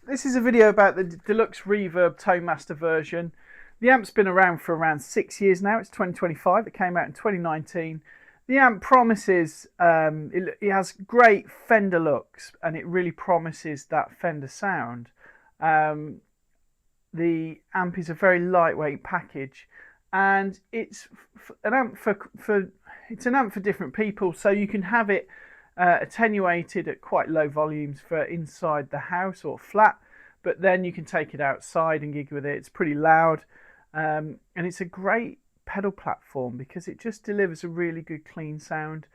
This is a video about the Deluxe Reverb Tonemaster version. The amp's been around for around 6 years now. It's 2025. It came out in 2019. The amp promises, it has great Fender looks, and it really promises that Fender sound. The amp is a very lightweight package, and it's an amp for different people. So you can have it attenuated at quite low volumes for inside the house or flat, but then you can take it outside and gig with it. It's pretty loud, and it's a great pedal platform because it just delivers a really good clean sound.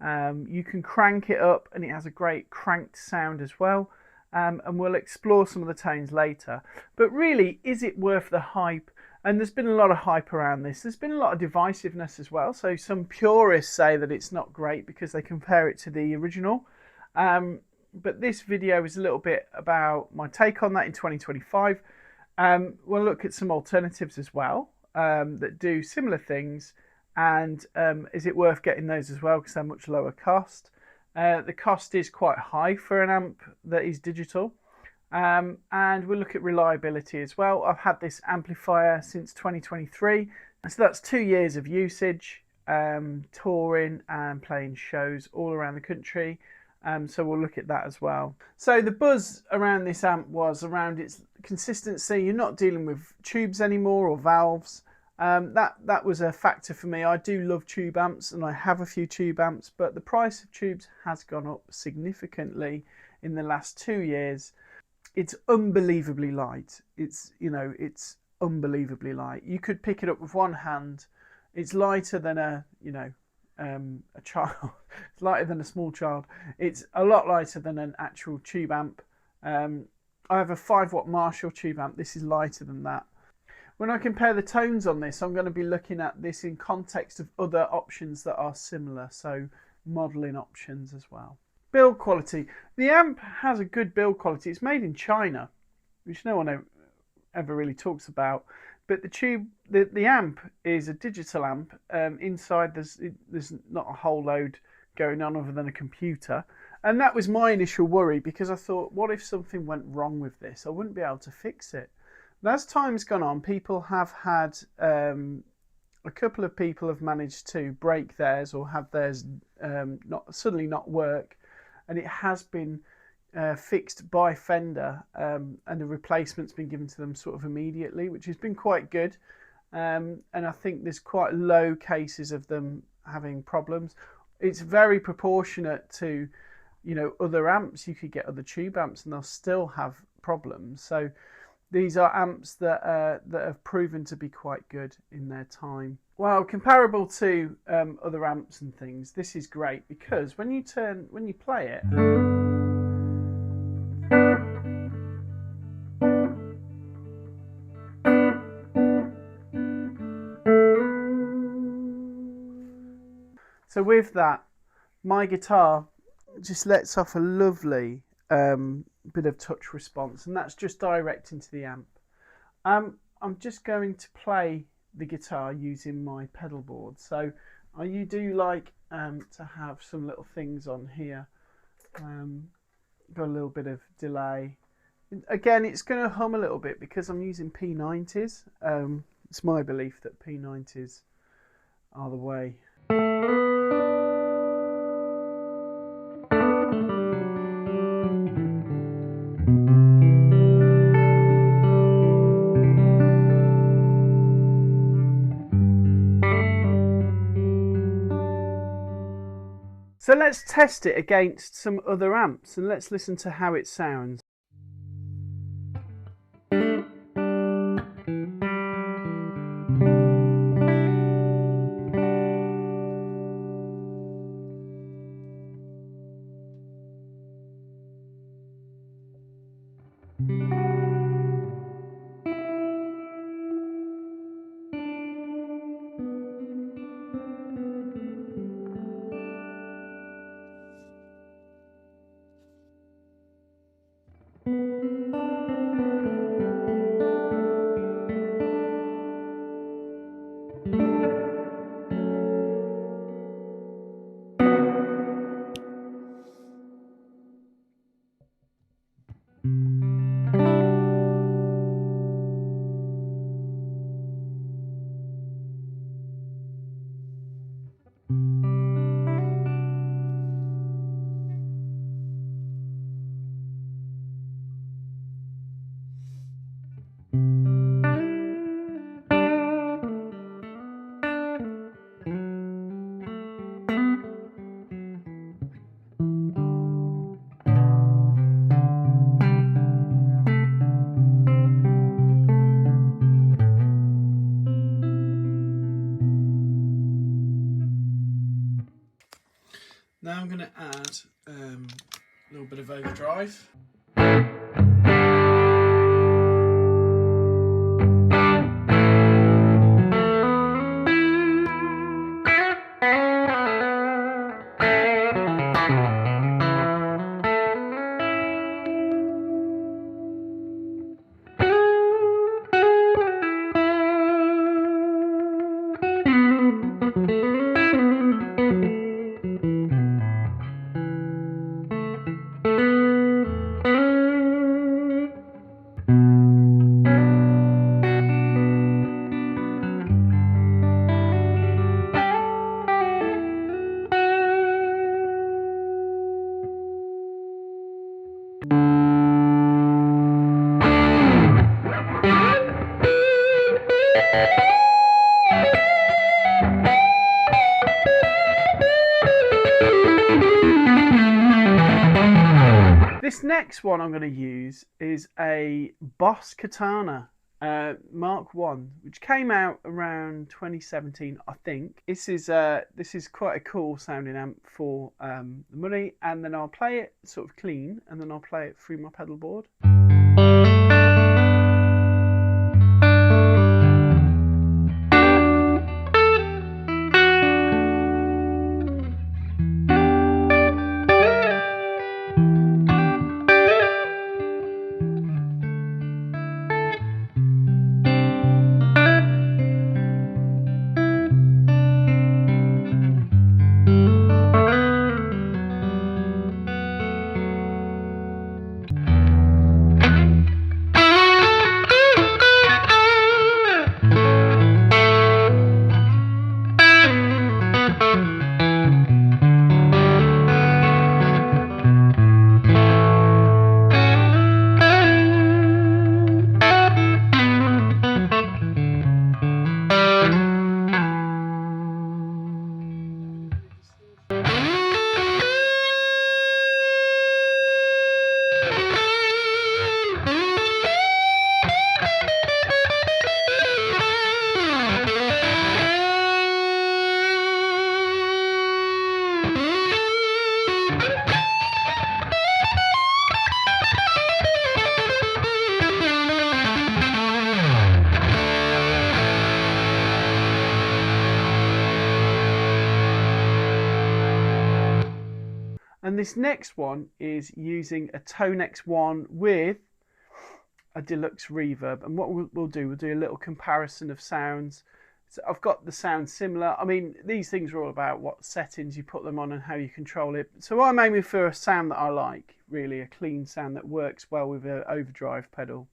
You can crank it up and it has a great cranked sound as well, and we'll explore some of the tones later. But really, is it worth the hype? And there's been a lot of hype around this. There's been a lot of divisiveness as well. So some purists say that it's not great because they compare it to the original. But this video is a little bit about my take on that in 2025. We'll look at some alternatives as well that do similar things. And is it worth getting those as well because they're much lower cost? The cost is quite high for an amp that is digital. And we'll look at reliability as well. I've had this amplifier since 2023, so that's 2 years of usage, touring and playing shows all around the country. So we'll look at that as well. So the buzz around this amp was around its consistency. You're not dealing with tubes anymore or valves. That was a factor for me. I do love tube amps and I have a few tube amps, but the price of tubes has gone up significantly in the last 2 years. It's unbelievably light. It's unbelievably light. You could pick it up with one hand. It's lighter than a child. It's lighter than a small child. It's a lot lighter than an actual tube amp. I have a 5-watt Marshall tube amp. This is lighter than that. When I compare the tones on this, I'm going to be looking at this in context of other options that are similar, so modelling options as well. Build quality. The amp has a good build quality. It's made in China, which no one ever really talks about. But the amp is a digital amp. Inside there's not a whole load going on other than a computer. And that was my initial worry because I thought, what if something went wrong with this? I wouldn't be able to fix it. But as time's gone on, people have had, a couple of people have managed to break theirs or have theirs suddenly not work. And it has been fixed by Fender, and the replacement's been given to them sort of immediately, which has been quite good. And I think there's quite low cases of them having problems. It's very proportionate to, other amps. You could get other tube amps and they'll still have problems. So these are amps that have proven to be quite good in their time. Well, comparable to other amps and things, this is great because when you play it, so with that, my guitar just lets off a lovely bit of touch response, and that's just direct into the amp. I'm just going to play the guitar using my pedal board. So you do like to have some little things on here. Got a little bit of delay. Again, it's going to hum a little bit because I'm using P90s. It's my belief that P90s are the way. So let's test it against some other amps and let's listen to how it sounds. guys. This next one I'm going to use is a Boss Katana Mark 1, which came out around 2017, I think. This is quite a cool sounding amp for the money, and then I'll play it sort of clean, and then I'll play it through my pedal board. And this next one is using a Tonex one with a deluxe reverb. And what we'll do a little comparison of sounds. So I've got the sound similar. I mean, these things are all about what settings you put them on and how you control it. So I'm aiming for a sound that I like, really, a clean sound that works well with an overdrive pedal.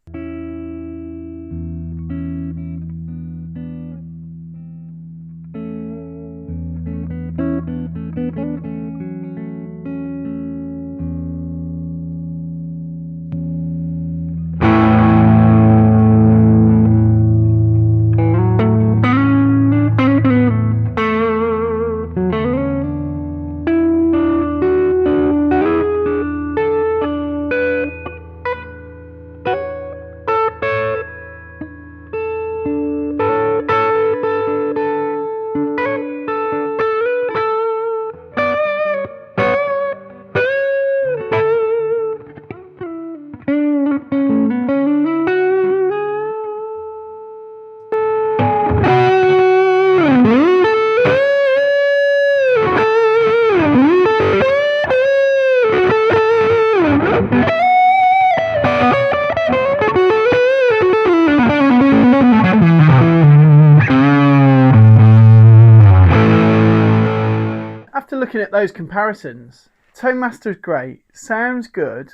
After looking at those comparisons, Tonemaster is great, sounds good,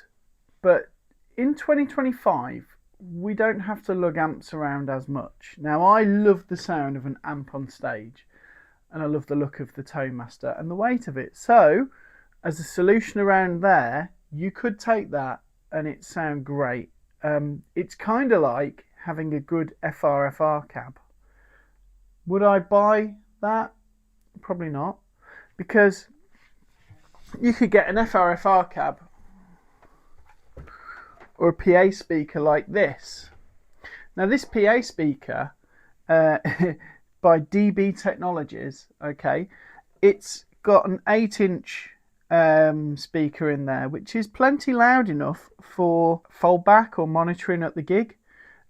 but in 2025 we don't have to lug amps around as much. Now, I love the sound of an amp on stage, and I love the look of the Tonemaster and the weight of it. So as a solution around there, you could take that and it sound great. It's kind of like having a good FRFR cab. Would I buy that? Probably not, because you could get an FRFR cab or a PA speaker like this. Now, this PA speaker by DB Technologies, okay, it's got an 8-inch speaker in there, which is plenty loud enough for foldback or monitoring at the gig,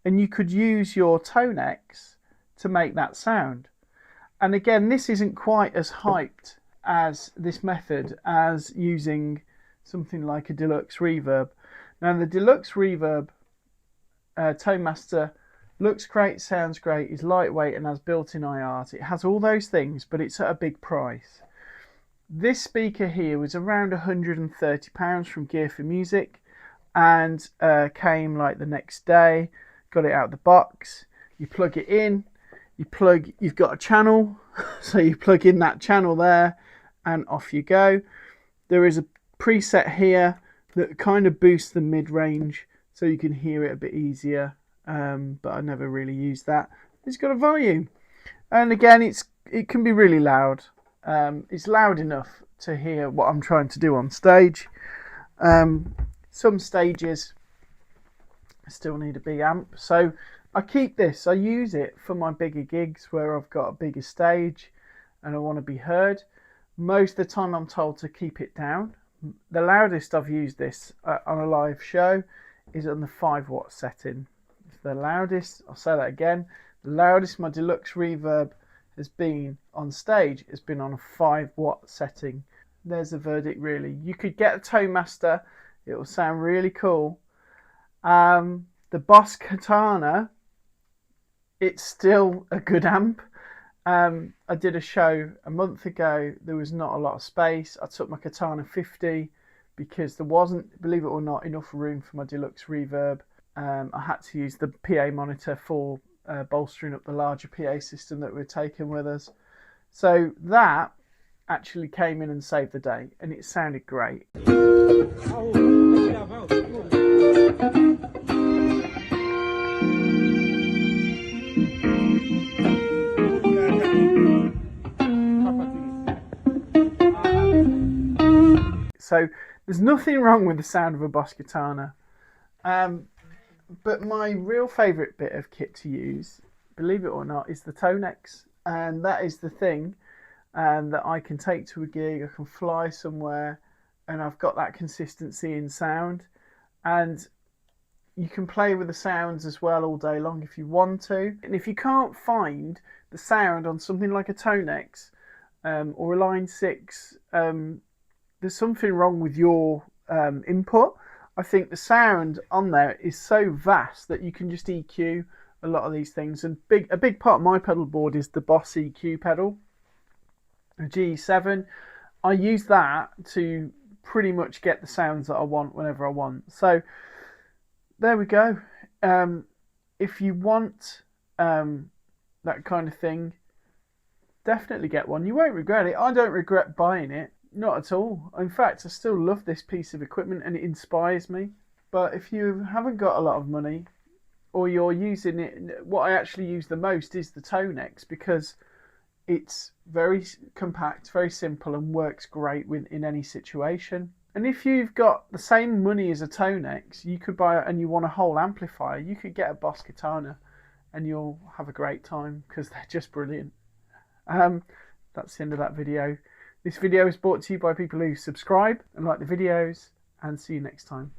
and you could use your Tonex to make that sound. And again, this isn't quite as hyped as this method as using something like a Deluxe Reverb. Now the Deluxe Reverb Tonemaster looks great, sounds great, is lightweight and has built-in IRs. It has all those things, but it's at a big price. This speaker here was around £130 from Gear for Music, and came like the next day. Got it out of the box. You plug it in. You've got a channel, so you plug in that channel there, and off you go. There is a preset here that kind of boosts the mid-range, so you can hear it a bit easier. But I never really used that. It's got a volume, and again, it can be really loud. It's loud enough to hear what I'm trying to do on stage. Some stages still need a big amp, so I keep this. I use it for my bigger gigs where I've got a bigger stage and I want to be heard. Most of the time I'm told to keep it down. The loudest I've used this on a live show is on the 5 watt setting. It's the loudest, I'll say that again, the loudest my Deluxe Reverb has been on stage has been on a 5 watt setting. There's the verdict really. You could get a Tonemaster, it will sound really cool. The Boss Katana, it's still a good amp. I did a show a month ago, there was not a lot of space. I took my Katana 50 because there wasn't, believe it or not, enough room for my Deluxe Reverb. I had to use the PA monitor for bolstering up the larger PA system that we're taking with us. So that actually came in and saved the day, and it sounded great. So there's nothing wrong with the sound of a Boss Katana. But my real favourite bit of kit to use, believe it or not, is the Tonex. And that is the thing that I can take to a gig, I can fly somewhere, and I've got that consistency in sound. And you can play with the sounds as well all day long if you want to. And if you can't find the sound on something like a Tonex or a Line 6, there's something wrong with your input. I think the sound on there is so vast that you can just EQ a lot of these things. And a big part of my pedal board is the Boss EQ pedal, a G7. I use that to pretty much get the sounds that I want whenever I want. So there we go. If you want that kind of thing, definitely get one. You won't regret it. I don't regret buying it. Not at all. In fact, I still love this piece of equipment and it inspires me. But if you haven't got a lot of money, or you're using it, what I actually use the most is the Tonex, because it's very compact, very simple, and works great in any situation. And if you've got the same money as a Tonex, you could buy it, and you want a whole amplifier, you could get a Boss Katana and you'll have a great time because they're just brilliant. That's the end of that video. This video is brought to you by people who subscribe and like the videos, and see you next time.